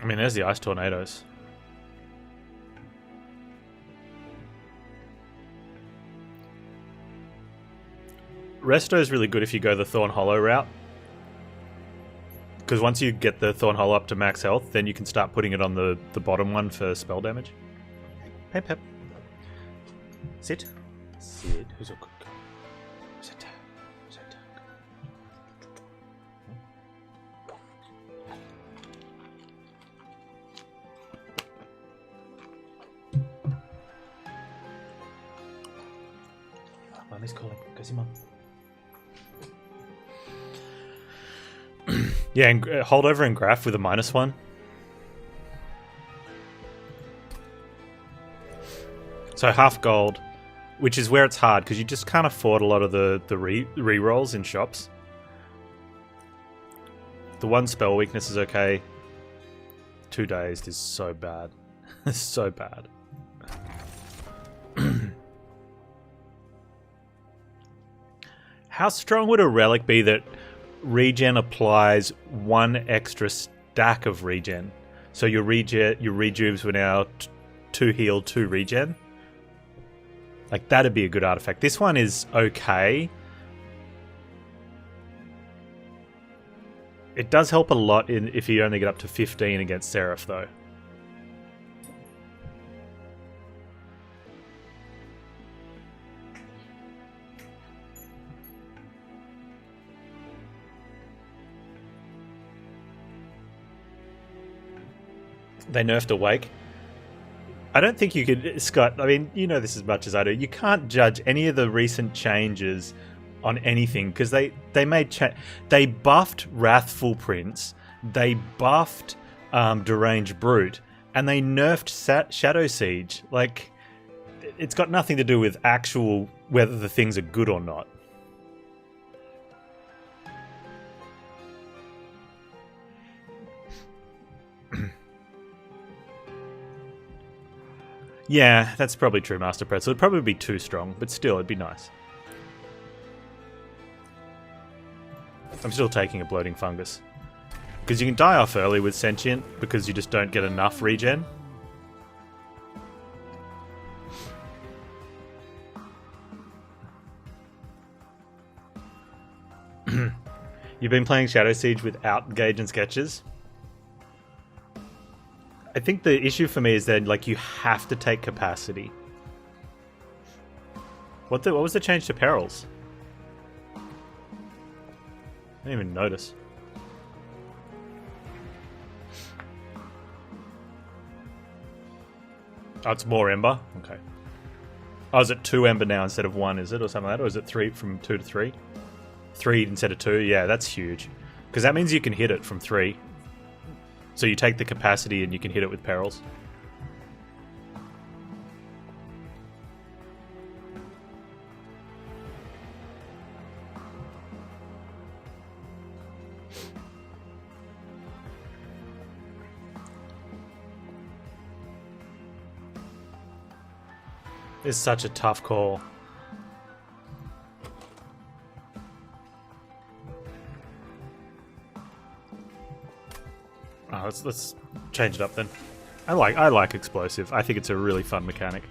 I mean, there's the ice tornadoes. Resto is really good if you go the Thorn Hollow route. Because once you get the Thorn Hollow up to max health, then you can start putting it on the bottom one for spell damage. Hey, Pep. Sit. Sit. Who's a good girl? Sit. Sit. Mommy's calling. Go see Mom. Yeah, and hold over and graph with a -1. So half gold, which is where it's hard because you just can't afford a lot of the re-rolls in shops. The one spell weakness is okay. 2 dazed is so bad. It's so bad. How strong would a relic be that regen applies 1 extra stack of regen? So your rejuves were now 2 heal, 2 regen. Like, that'd be a good artifact. This one is okay. It does help a lot if you only get up to 15 against Seraph, though. They nerfed Awake. I don't think you could, Scott, I mean, you know this as much as I do. You can't judge any of the recent changes on anything because they buffed Wrathful Prince, they buffed Deranged Brute, and they nerfed Shadow Siege. Like, it's got nothing to do with actual whether the things are good or not. Yeah, that's probably true, Master Pretzel. It'd probably be too strong, but still, it'd be nice. I'm still taking a Bloating Fungus. Because you can die off early with Sentient, because you just don't get enough regen. You've been playing Shadow Siege without Gauge and Sketches? I think the issue for me is that, like, you have to take capacity. What was the change to perils? I didn't even notice. Oh, it's more Ember? Okay. Oh, is it 2 Ember now instead of 1, is it? Or something like that? Or is it 3 from 2 to 3? 3 instead of 2? Yeah, that's huge. Because that means you can hit it from 3. So you take the capacity and you can hit it with perils. It's such a tough call. Oh, let's change it up then. I like explosive. I think it's a really fun mechanic.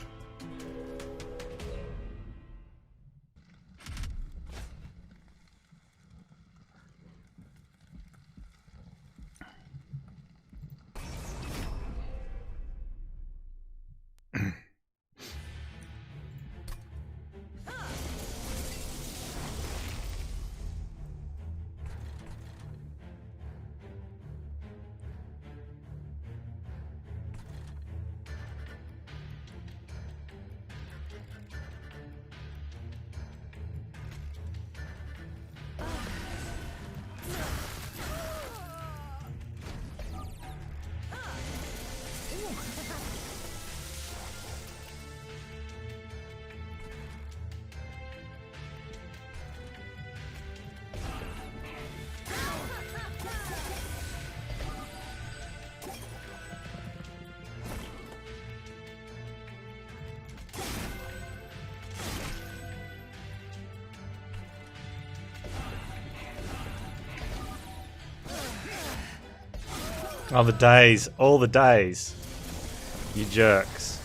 Oh, the days. All the days. You jerks.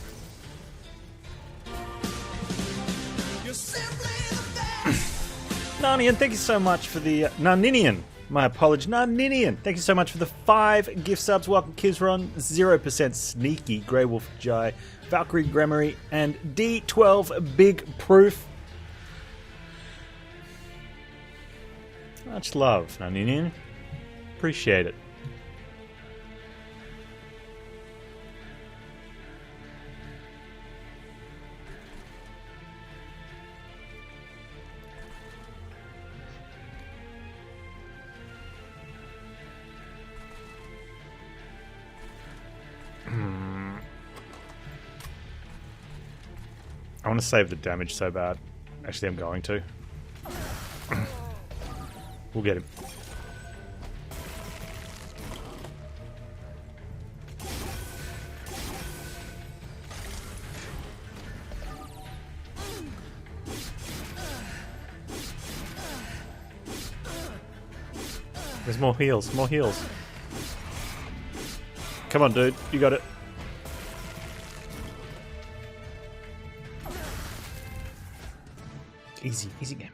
Narnian, thank you so much for the... Narninian. My apologies. Narninian, thank you so much for the 5 gift subs. Welcome, Kizron. 0% Sneaky, Grey Wolf Jai, Valkyrie Grammary, and D12 Big Proof. Much love, Narninian. Appreciate it. I want to save the damage so bad. Actually, I'm going to. We'll get him. There's more heals, more heals. Come on, dude. You got it. Easy, easy game.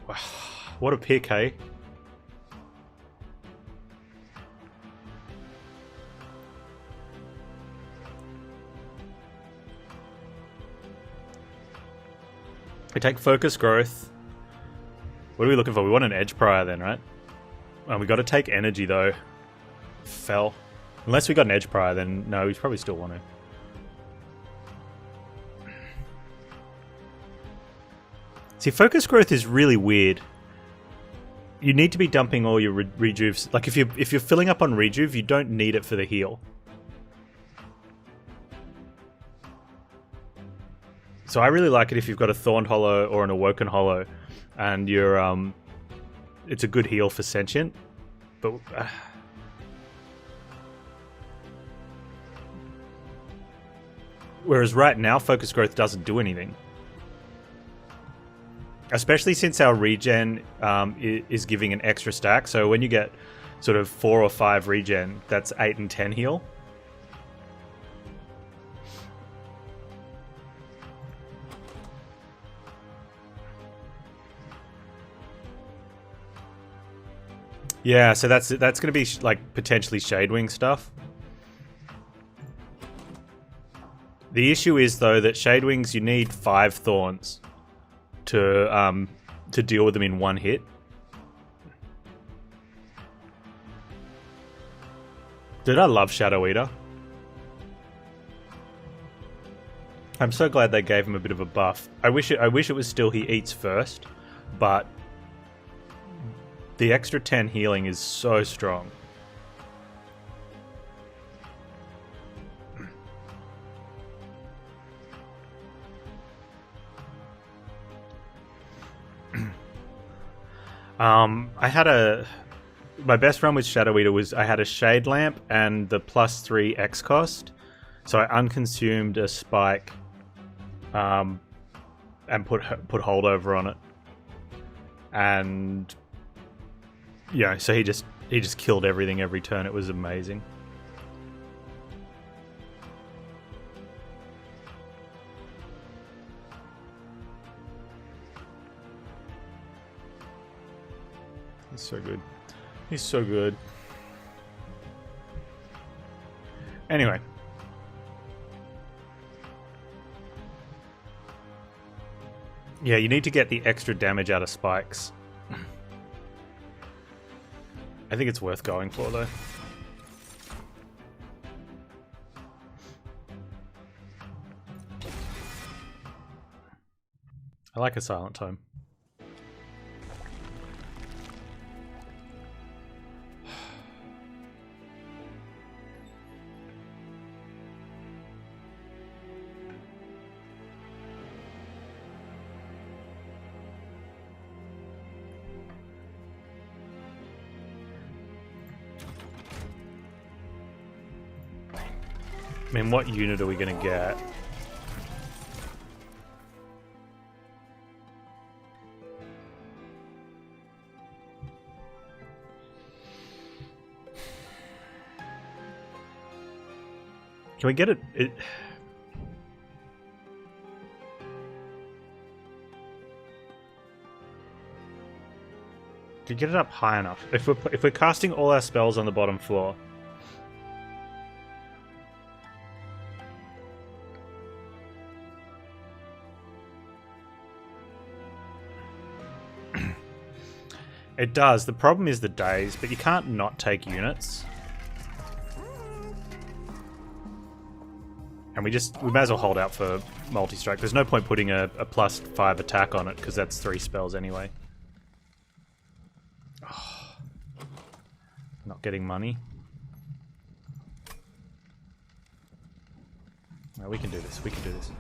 Wow, what a pick, hey? We take focus growth. What are we looking for? We want an edge prior then, right? We got to take energy though. Fell. Unless we got an edge prior, then no, we probably still want to. See, focus growth is really weird. You need to be dumping all your rejuves. Like if you're filling up on rejuve, you don't need it for the heal. So I really like it if you've got a Thorned Hollow or an Awoken Hollow, and you're it's a good heal for Sentient, but whereas right now focus growth doesn't do anything, especially since our regen is giving an extra stack. So when you get sort of 4 or 5 regen, that's 8 and 10 heal. Yeah, so that's going to be like potentially Shadewing stuff. The issue is though that Shadewings, you need 5 thorns to deal with them in one hit. Dude, I love Shadow Eater. I'm so glad they gave him a bit of a buff. I wish it was still he eats first, but the extra 10 healing is so strong. I had my best run with Shadow Eater was I had a Shade Lamp and the +3 X cost, so I unconsumed a spike, and put holdover on it, and yeah, so he just killed everything every turn. It was amazing. He's so good. He's so good. Anyway. Yeah, you need to get the extra damage out of spikes. I think it's worth going for, though. I like a silent tome. I mean, what unit are we going to get? Can we get it? Can you get it up high enough? If we're casting all our spells on the bottom floor, it does. The problem is the days, but you can't not take units. And we may as well hold out for multi-strike. There's no point putting a +5 attack on it, because that's 3 spells anyway. Oh, not getting money. No, we can do this. We can do this.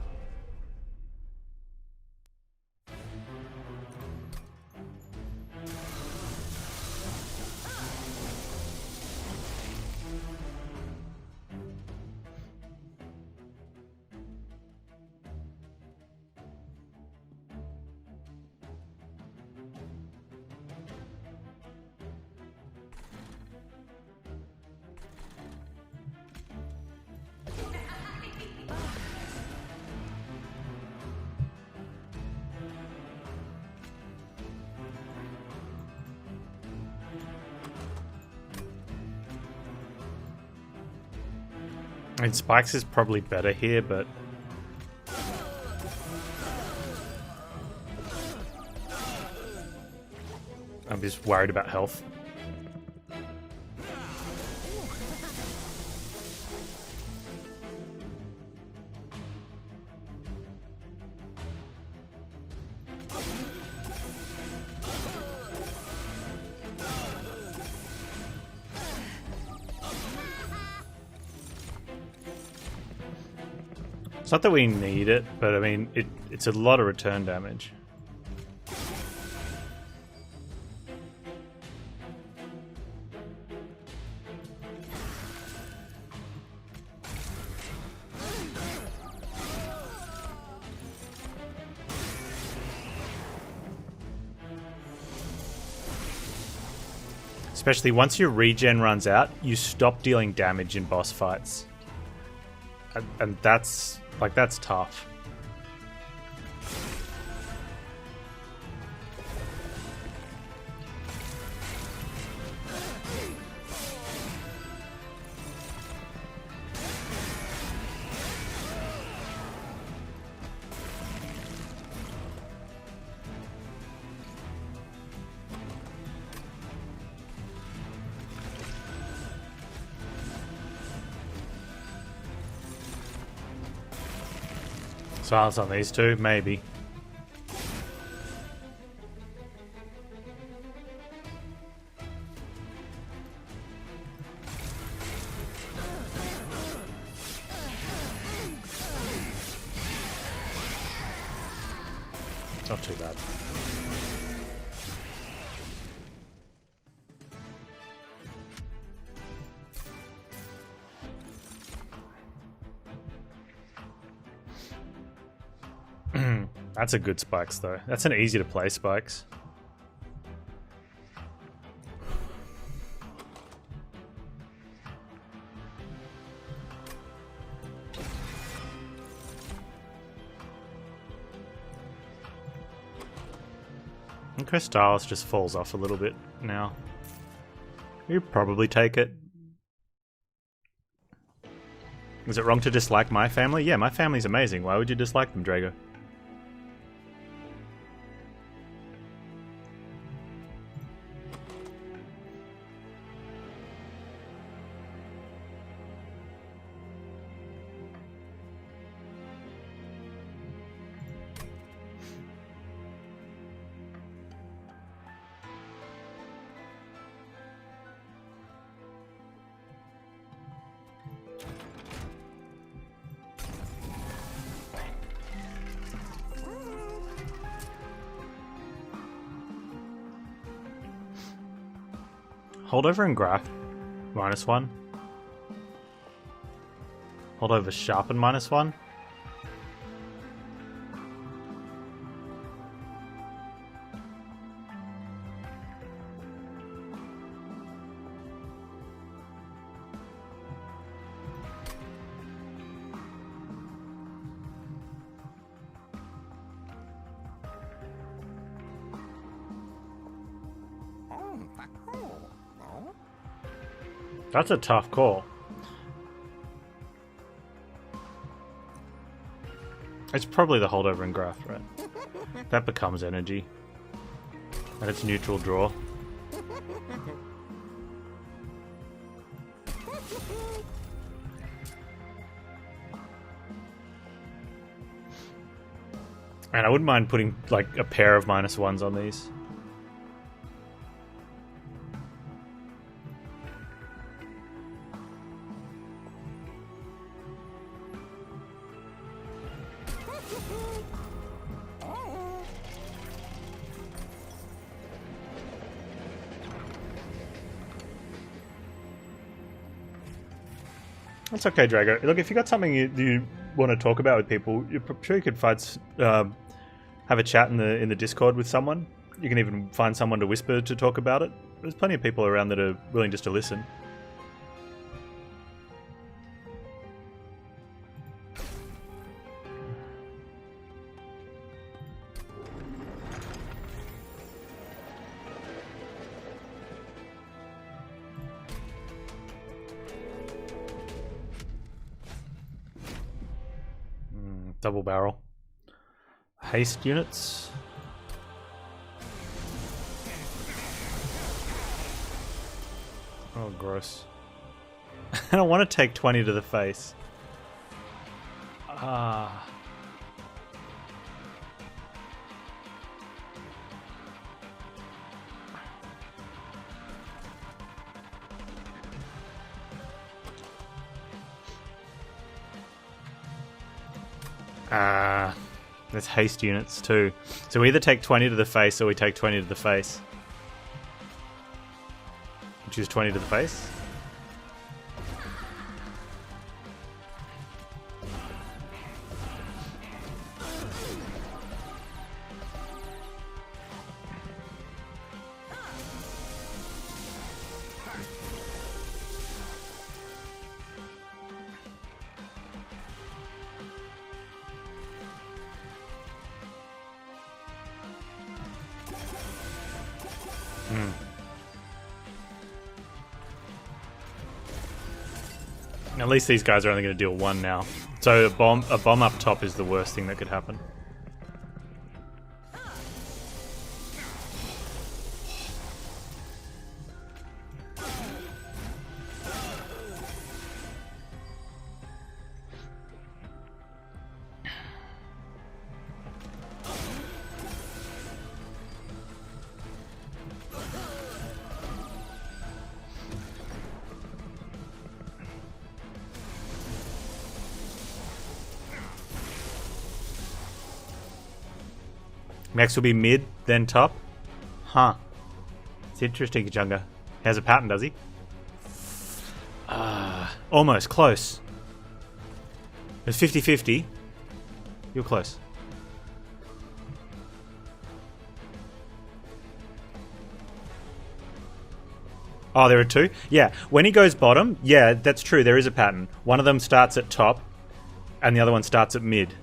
I mean, Spikes is probably better here, but I'm just worried about health. It's not that we need it, but I mean, it's a lot of return damage. Especially once your regen runs out, you stop dealing damage in boss fights. And that's tough. Silence on these two, maybe. It's not too bad. That's a good Spikes, though. That's an easy to play Spikes. And Crystallis just falls off a little bit now. You probably take it. Is it wrong to dislike my family? Yeah, my family's amazing. Why would you dislike them, Drago? Hold over and graph. -1. Hold over sharpen -1. That's a tough call. It's probably the holdover and graft, right? That becomes energy. And it's neutral draw. And I wouldn't mind putting like a pair of -1s on these. That's okay, Drago. Look, if you got something you want to talk about with people, you're sure you could find have a chat in the Discord with someone. You can even find someone to whisper to talk about it. There's plenty of people around that are willing just to listen. Double barrel. Haste units. Oh, gross. I don't want to take 20 to the face. Ah. There's haste units too. So we either take 20 to the face or we take 20 to the face. Choose 20 to the face. At least these guys are only going to deal 1 now. So a bomb up top is the worst thing that could happen. Next will be mid, then top. Huh. It's interesting, Kachunga. He has a pattern, does he? Almost. Close. It's 50-50. You're close. Oh, there are 2? Yeah. When he goes bottom, yeah, that's true. There is a pattern. One of them starts at top, and the other one starts at mid.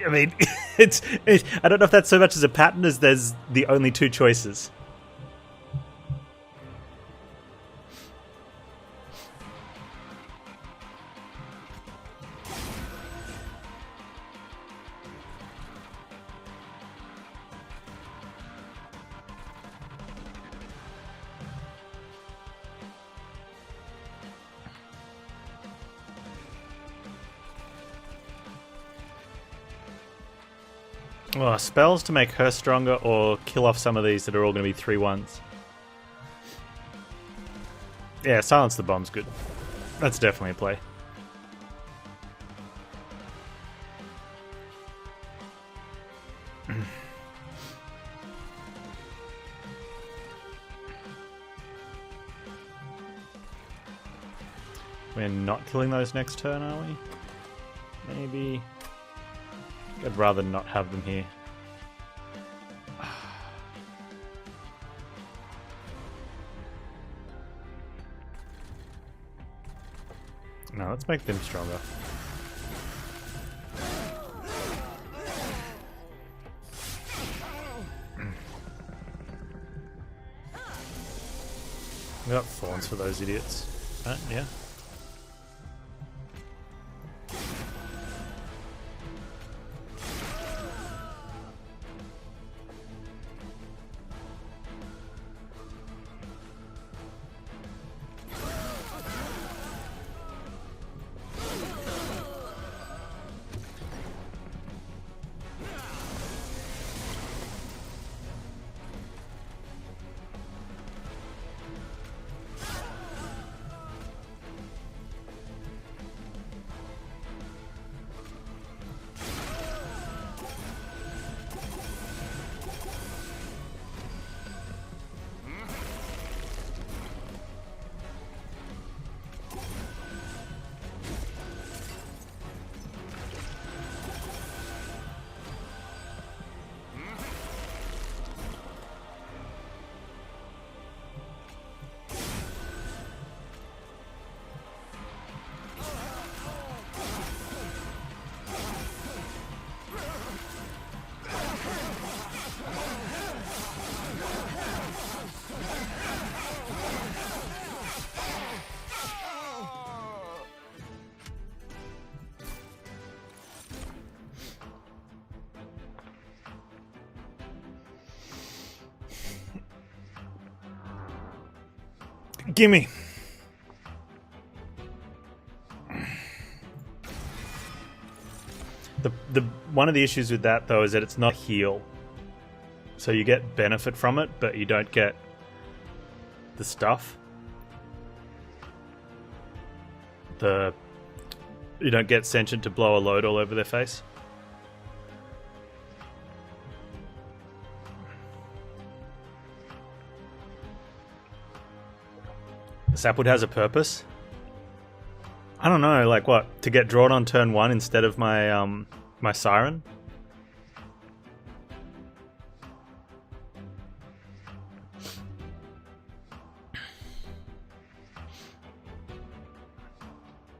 I mean, I don't know if that's so much as a pattern as there's the only 2 choices. Oh, spells to make her stronger or kill off some of these that are all going to be 3/1s. Yeah, silence the bomb's good. That's definitely a play. We're not killing those next turn, are we? Maybe. I'd rather not have them here. No, let's make them stronger. We got thorns for those idiots. Yeah. Gimme. The one of the issues with that though is that it's not heal. So you get benefit from it, but you don't get the stuff. You don't get sentient to blow a load all over their face. Sapwood has a purpose. I don't know, like what? To get drawn on turn 1 instead of my my siren?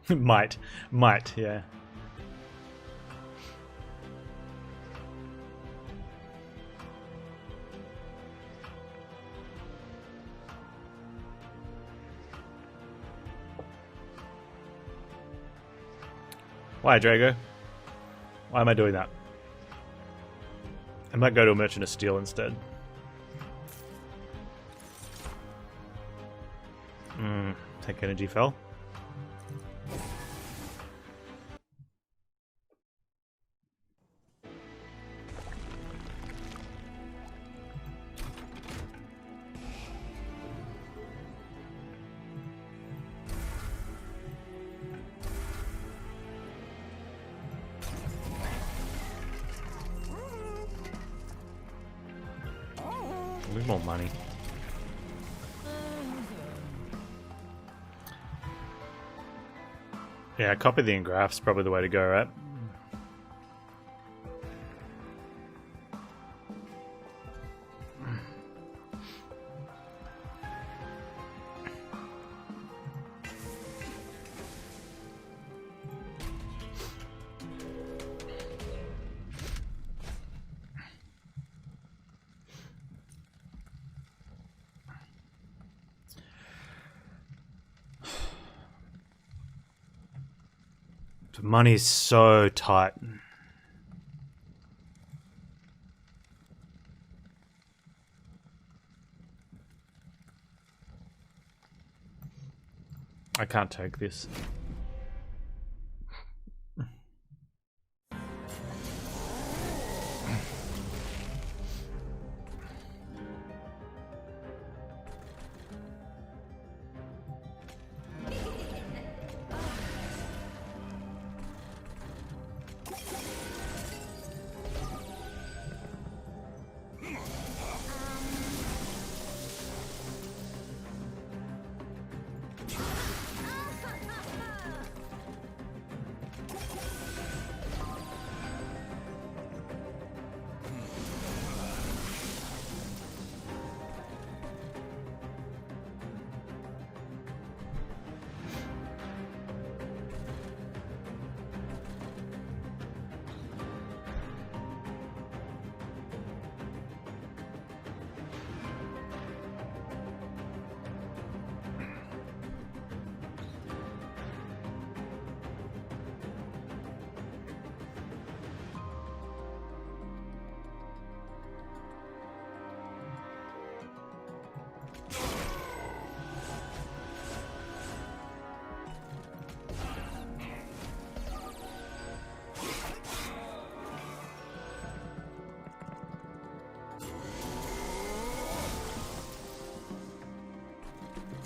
might, yeah. Why, Drago? Why am I doing that? I might go to a Merchant of Steel instead. Take energy fell. More money. Yeah, copy the engraph's probably the way to go, right? The money's so tight. I can't take this.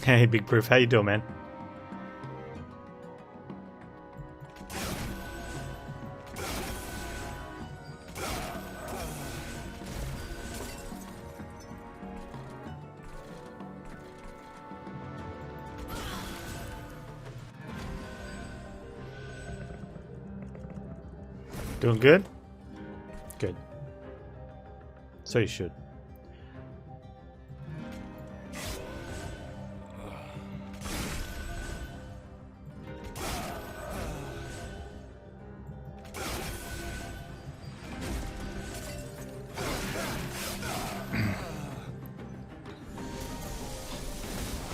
Hey, Big Proof, how you doing, man? Doing good? Good. So you should.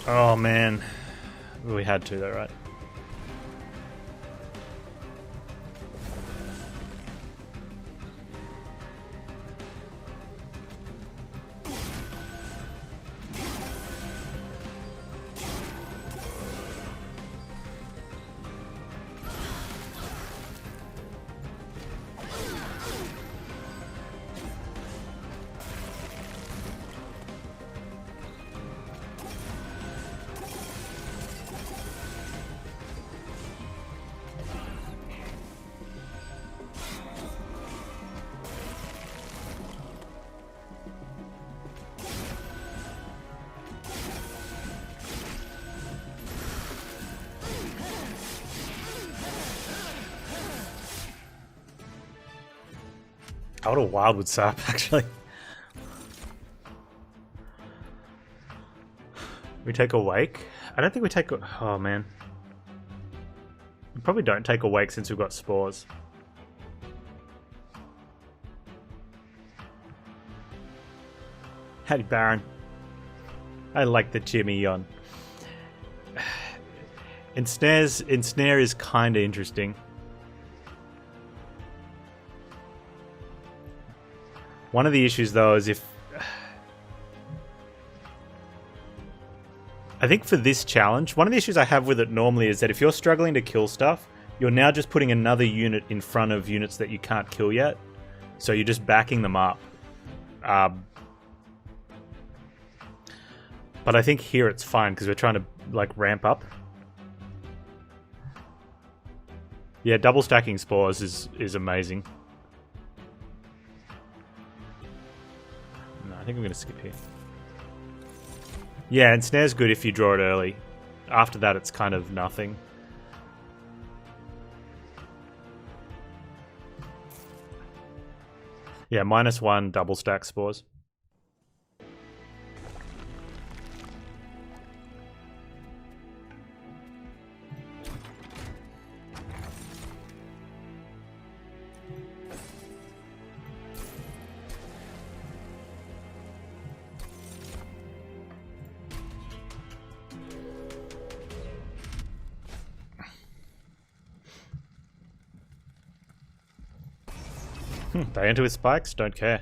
Oh man. We had to though, right? I would have wildwood sap actually. We take a wake? I don't think we take a... Oh man. We probably don't take a wake since we've got spores. Howdy Baron. I like the Jimmy on. Ensnare is kinda interesting. One of the issues though is if... I think for this challenge, one of the issues I have with it normally is that if you're struggling to kill stuff, you're now just putting another unit in front of units that you can't kill yet. So you're just backing them up. But I think here it's fine because we're trying to like ramp up. Yeah, double stacking spores is amazing. No, I think I'm going to skip here. Yeah, and snare's good if you draw it early. After that, it's kind of nothing. Yeah, -1 double stack spores. They enter with spikes, don't care.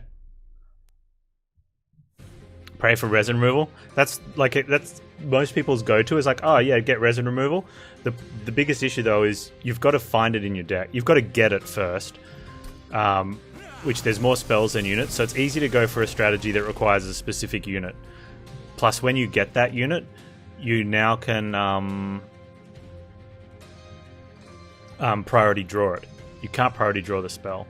Pray for resin removal. That's like that's most people's go-to is like, oh yeah, get resin removal. The biggest issue though is you've got to find it in your deck. You've got to get it first, which there's more spells than units, so it's easy to go for a strategy that requires a specific unit. Plus, when you get that unit, you now can priority draw it. You can't priority draw the spell.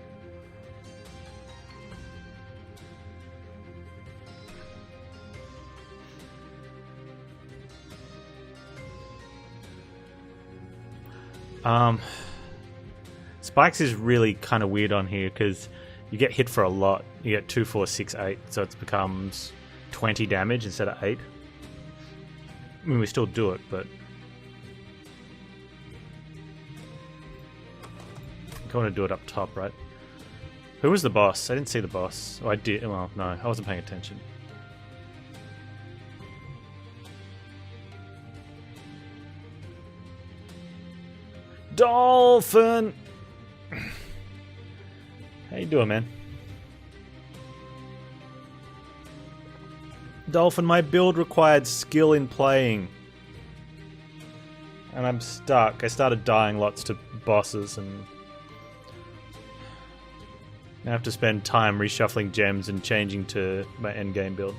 Spikes is really kind of weird on here because you get hit for a lot. You get 2, 4, 6, 8, so it becomes 20 damage instead of 8. I mean, we still do it, but I want to do it up top, right? Who was the boss? I didn't see the boss. Oh, I did. Well, no, I wasn't paying attention. Dolphin! How you doing, man? Dolphin, my build required skill in playing. And I'm stuck. I started dying lots to bosses and I have to spend time reshuffling gems and changing to my endgame build.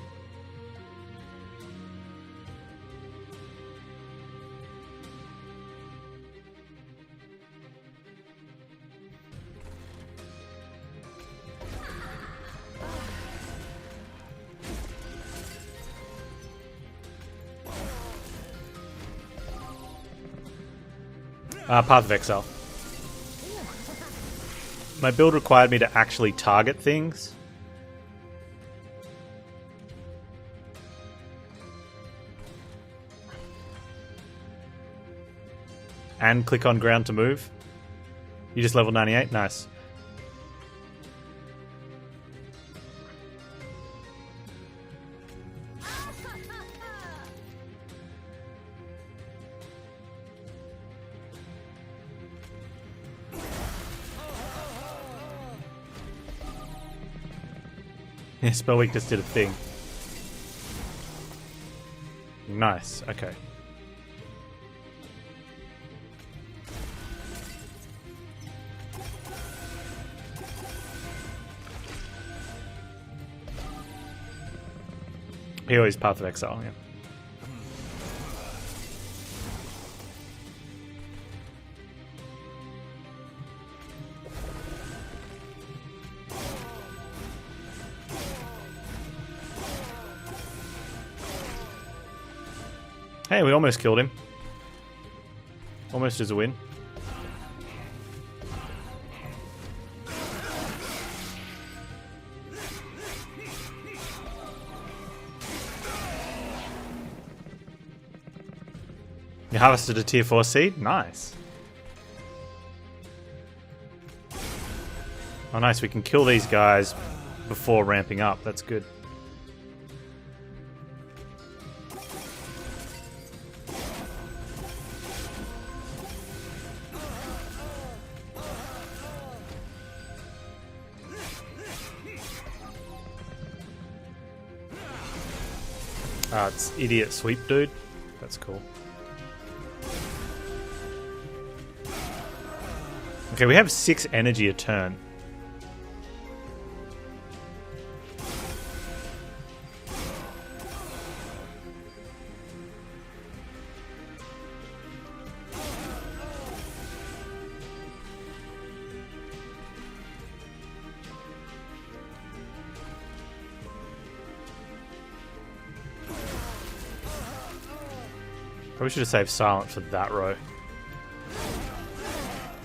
Path of Exile. My build required me to actually target things. And click on ground to move. You just level 98? Nice. Yeah, spell weakness did a thing. Nice, okay. He always Path of Exile, yeah. Hey, we almost killed him. Almost as a win. You harvested a tier 4 seed? Nice. Oh nice, we can kill these guys before ramping up. That's good. It's idiot sweep dude. That's cool. Okay, we have 6 energy a turn. Probably should have saved Silent for that row.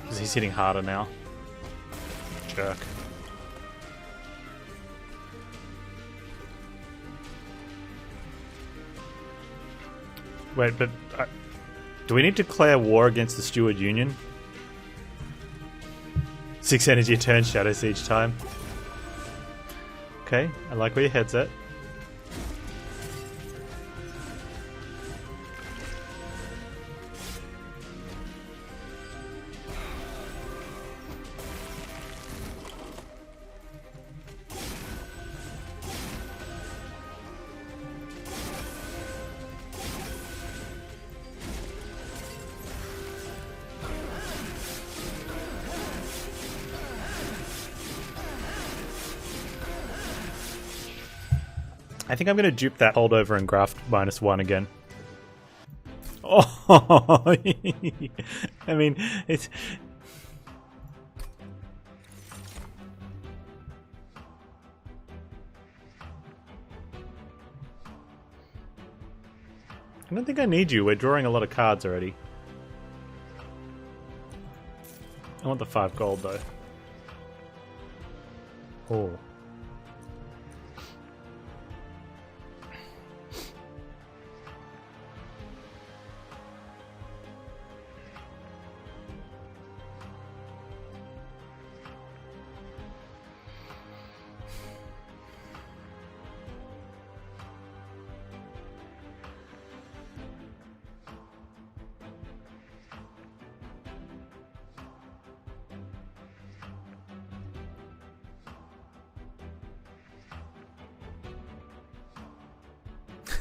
Because he's hitting harder now. Jerk. Wait, but... do we need to declare war against the Steward Union? 6 energy a turn, shadows each time. Okay, I like where your head's at. I think I'm going to dupe that holdover and graft -1 again. Oh, I mean, it's... I don't think I need you. We're drawing a lot of cards already. I want the 5 gold, though. Oh.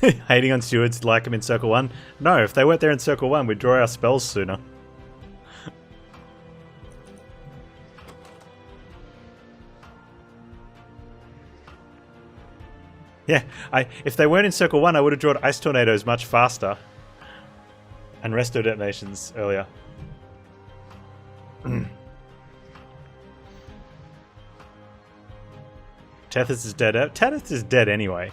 Hating on stewards like them in Circle 1? No, if they weren't there in Circle 1, we'd draw our spells sooner. Yeah, if they weren't in Circle 1, I would have drawn Ice Tornadoes much faster. And Resto Detonations earlier. Tethys is dead. Tethys is dead anyway.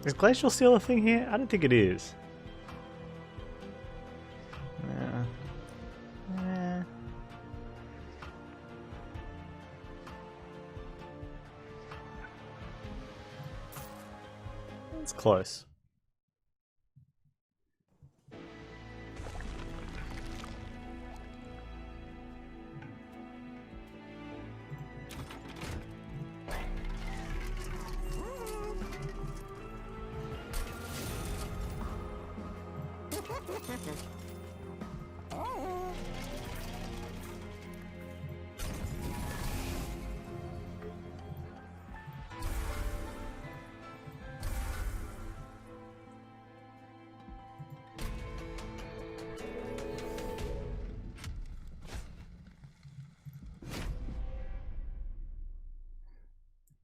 Is Glacial Seal a thing here? I don't think it is. It's close.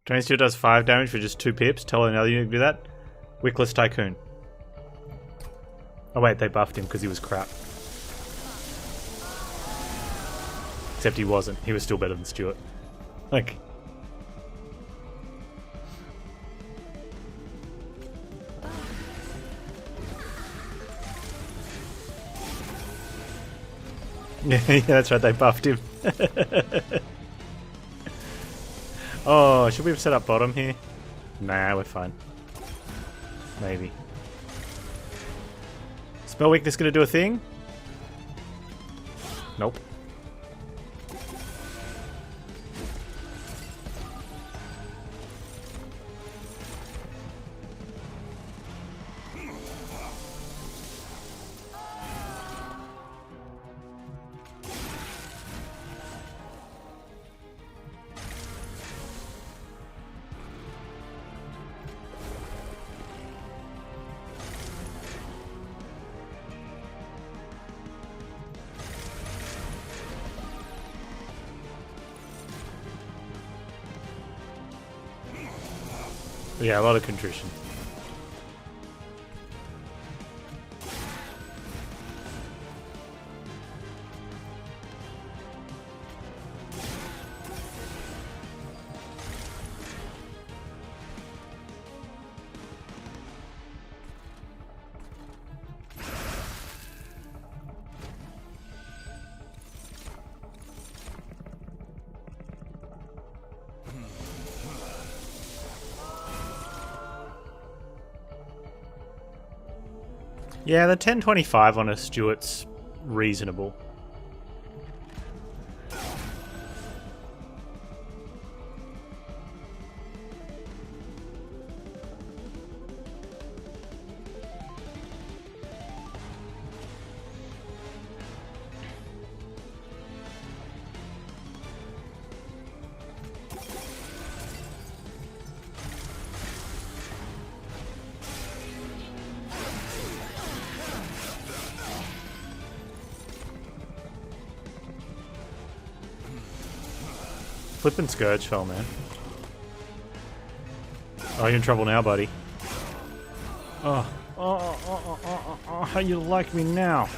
Drain Steel does 5 damage for just 2 pips. Tell another unit to do that. Wickless Tycoon. Oh wait, they buffed him because he was crap. Except he wasn't. He was still better than Stuart. Like... yeah, that's right, they buffed him. Oh, should we have set up bottom here? Nah, we're fine. Maybe. Spell Weakness gonna do a thing? Nope. Yeah, a lot of contrition. Yeah, the 1025 on a Stuart's reasonable. Flippin' Scourge fell, man. Oh, you're in trouble now, buddy. Oh, how you like me now?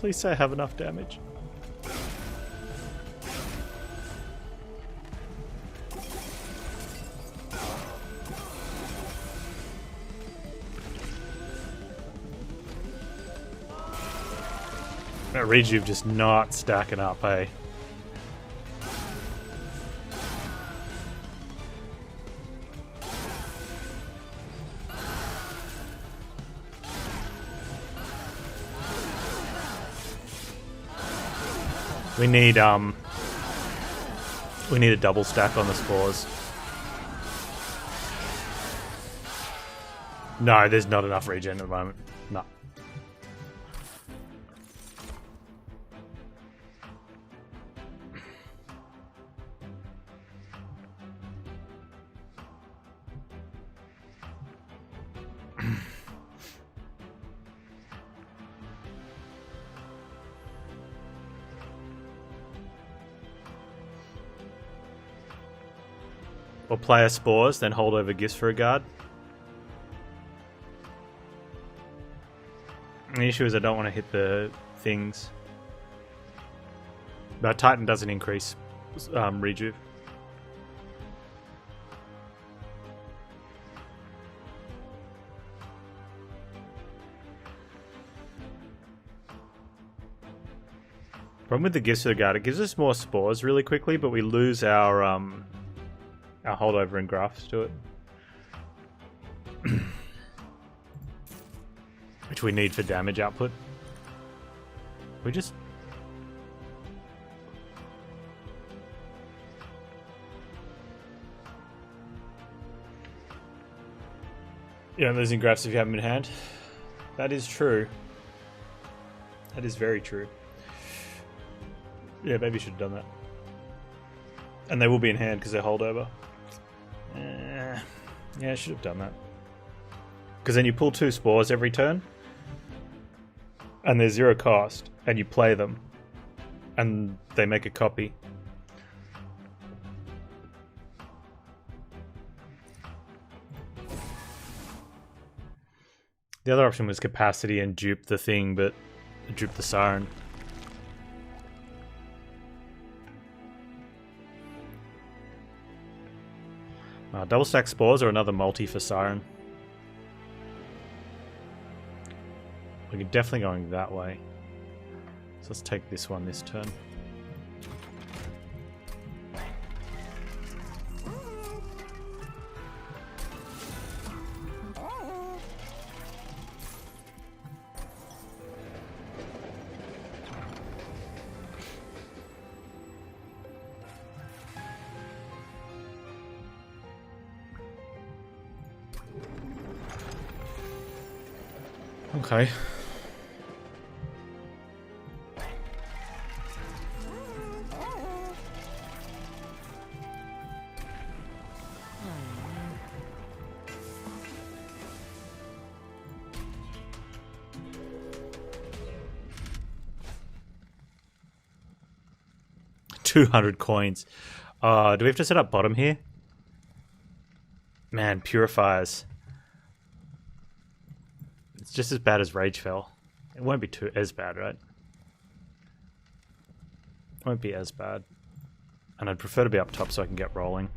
Please say I have enough damage. That rejuve just not stacking up, eh? We need a double stack on the spores. No, there's not enough regen at the moment. No. Or player spores, then hold over gifts for a guard. The issue is I don't want to hit the things. But Titan doesn't increase rejuve. Problem with the gifts for the guard, it gives us more spores really quickly, but we lose our holdover and grafts to it. Which we need for damage output. We just... You don't losing grafts if you have them in hand. That is true. That is very true. Yeah, maybe you should have done that. And they will be in hand because they're holdover. Yeah, I should have done that. Because then you pull 2 spores every turn. And they're 0 cost. And you play them. And they make a copy. The other option was capacity and dupe the thing, but dupe the siren. Double stack spores or another multi for siren. We're definitely going that way. So let's take this one this turn. Okay. $200 coins. Do we have to set up bottom here? Man, purifiers. It's just as bad as Ragefell. It won't be as bad, right? It won't be as bad. And I'd prefer to be up top so I can get rolling.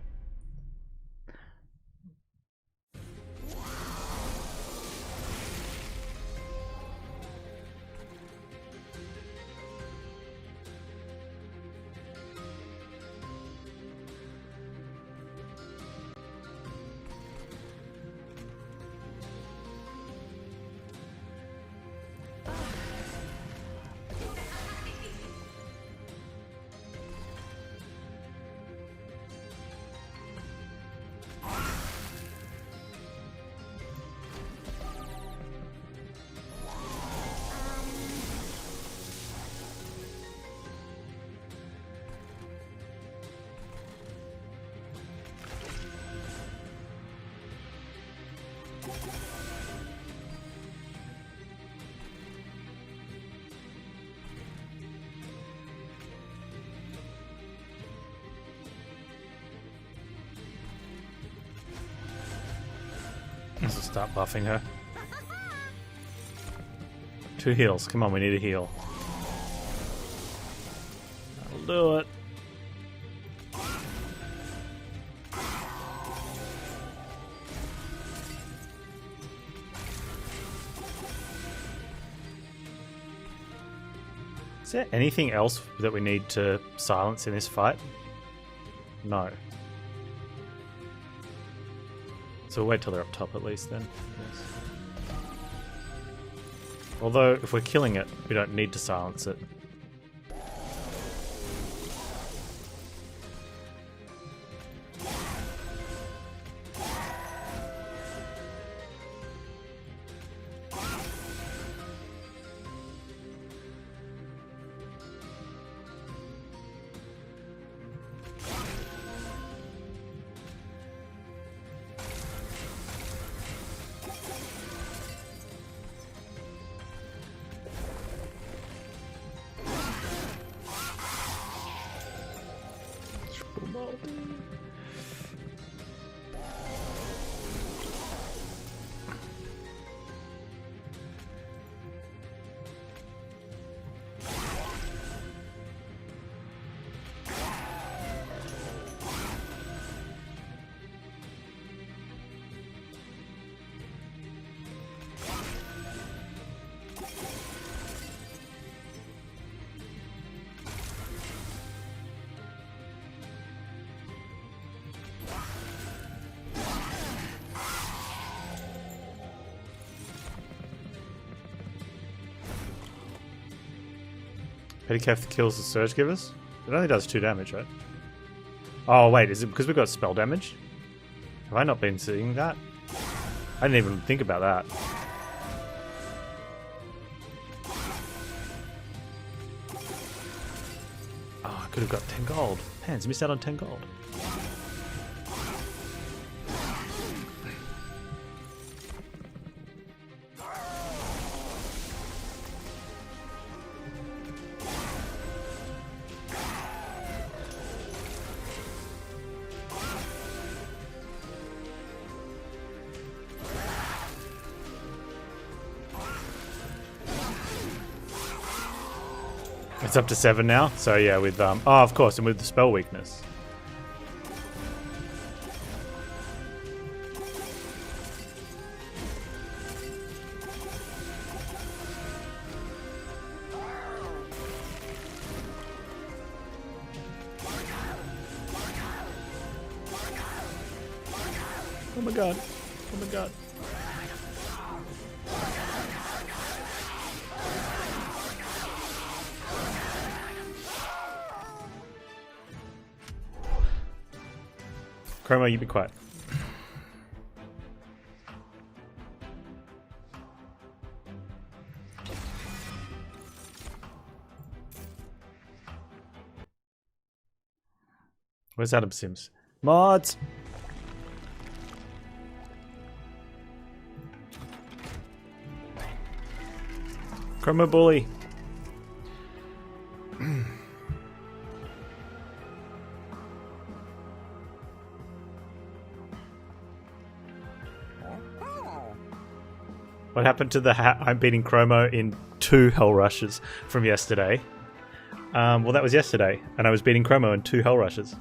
Let's start buffing her. 2 heals. Come on, we need a heal. That'll do it. Is there anything else that we need to silence in this fight? No. So we'll wait till they're up top at least then. Yes. Although, if we're killing it, we don't need to silence it. Pettycath kills the Surge Givers? It only does 2 damage, right? Oh, wait, is it because we've got spell damage? Have I not been seeing that? I didn't even think about that. Oh, I could have got 10 gold. Panz, missed out on 10 gold. It's up to 7 now, so yeah, with oh, of course, and with the spell weakness. Oh my god! Oh my god! Chromo, you be quiet. Where's Adam Sims? Mods! Chromo bully! What happened to the I'm beating Chromo in 2 Hell Rushes from yesterday? Well, that was yesterday, and I was beating Chromo in 2 Hell Rushes.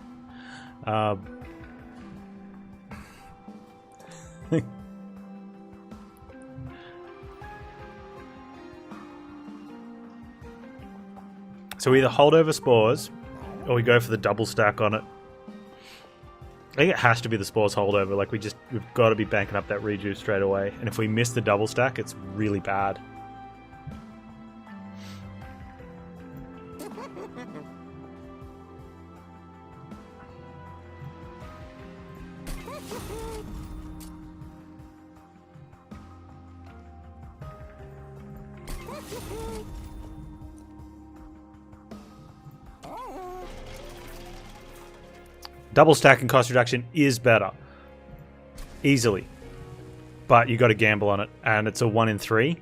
So we either hold over spores, or we go for the double stack on it. I think it has to be the spores holdover. Like we've got to be banking up that rejuice straight away. And if we miss the double stack, it's really bad. Double stack and cost reduction is better. Easily. But you got to gamble on it. And it's a 1 in 3.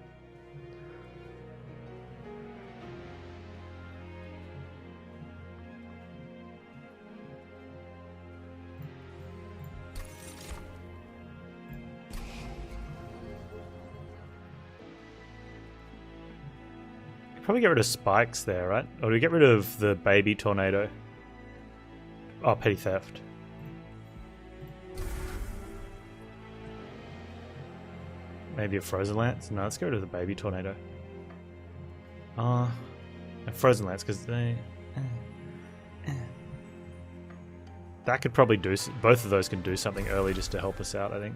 Probably get rid of spikes there, right? Or do we get rid of the baby tornado? Oh, petty theft. Maybe a frozen lance? No, let's get rid of the baby tornado. A frozen lance, because they... That could probably do... Both of those can do something early just to help us out, I think.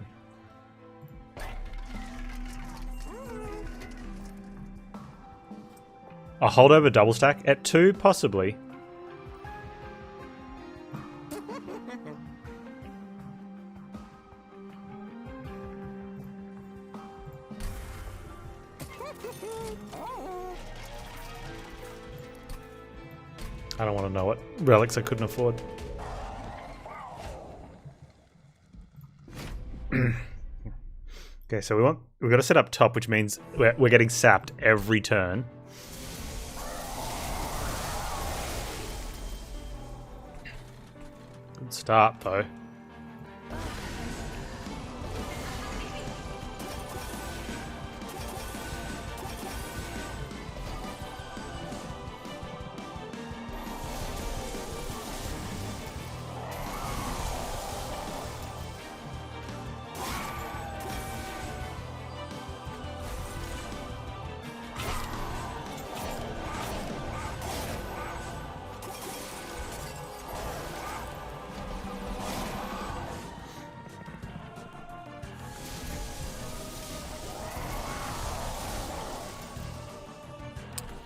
A holdover double stack? At 2? Possibly. I don't want to know what relics I couldn't afford. Okay, so we've got to set up top, which means we're getting sapped every turn. Good start, though.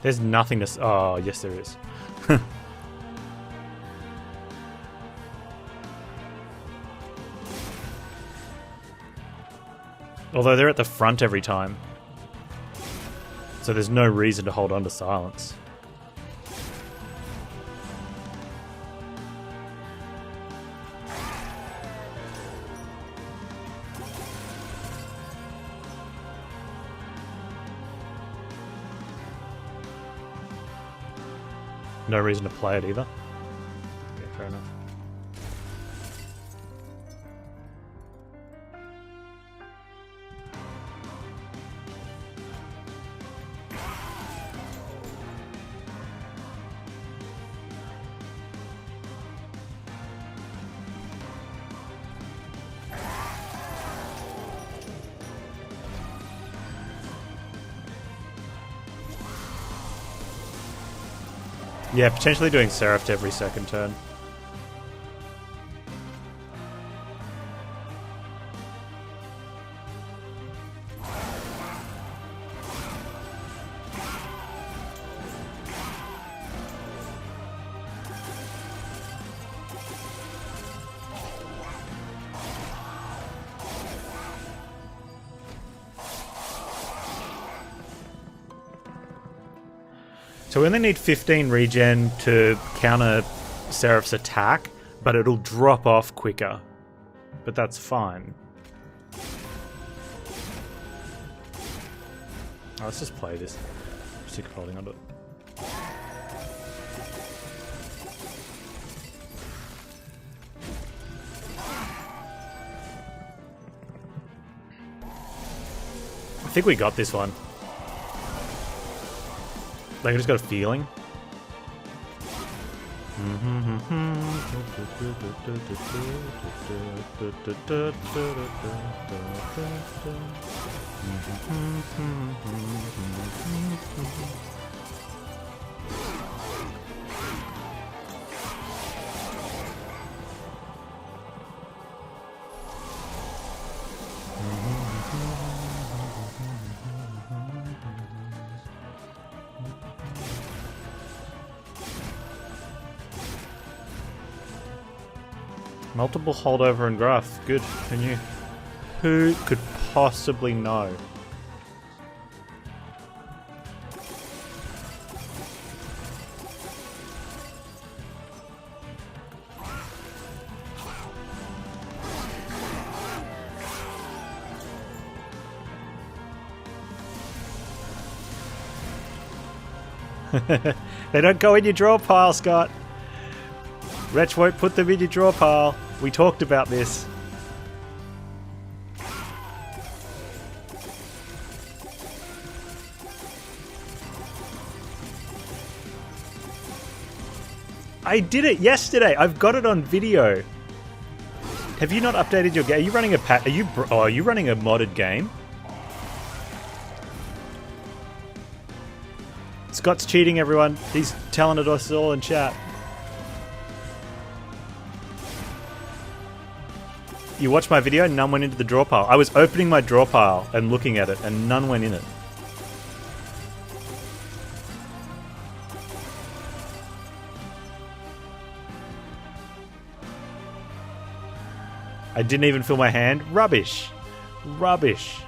There's nothing to... Oh, yes there is. Although they're at the front every time. So there's no reason to hold on to silence. No reason to play it either. Yeah, fair enough. Yeah, potentially doing Seraph to every second turn. So we only need 15 regen to counter Seraph's attack, but it'll drop off quicker. But that's fine. Oh, let's just play this. I'm sick of holding onto it. I think we got this one. Like, I just got a feeling. Multiple holdover and graph. Good. Who knew? Who could possibly know? They don't go in your draw pile, Scott. Wretch won't put them in your draw pile. We talked about this. I did it yesterday. I've got it on video. Have you not updated your game? Are you running a are you running a modded game? Scott's cheating, everyone. He's telling it us all in chat. You watched my video and none went into the draw pile. I was opening my draw pile and looking at it and none went in it. I didn't even fill my hand. Rubbish. Rubbish.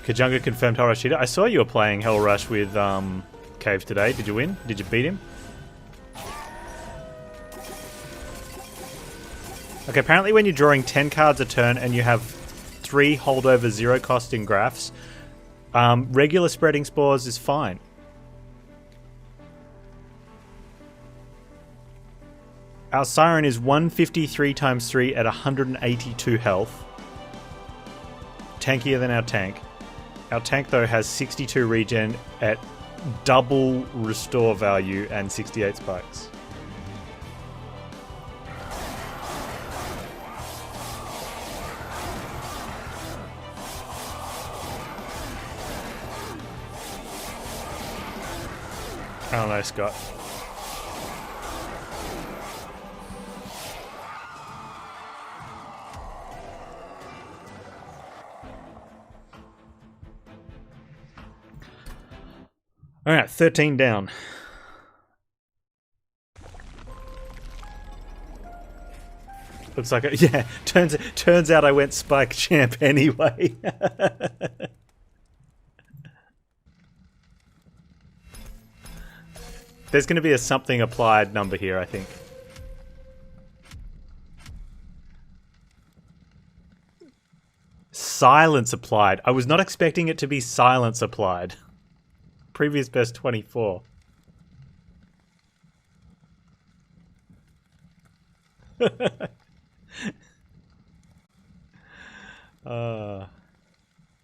Kajunga confirmed Hell Rush cheater. I saw you were playing Hell Rush with Cave today. Did you win? Did you beat him? Okay, apparently when you're drawing 10 cards a turn and you have 3 holdover 0 costing graphs, regular spreading spores is fine. Our Siren is 153 times 3 at 182 health. Tankier than our tank. Our tank, though, has 62 regen at double restore value and 68 spikes. I don't know, Scott. Alright, 13 down. Looks like it, yeah, turns out I went Spike Champ anyway. There's going to be a something applied number here, I think. Silence applied. I was not expecting it to be silence applied. Previous best 24.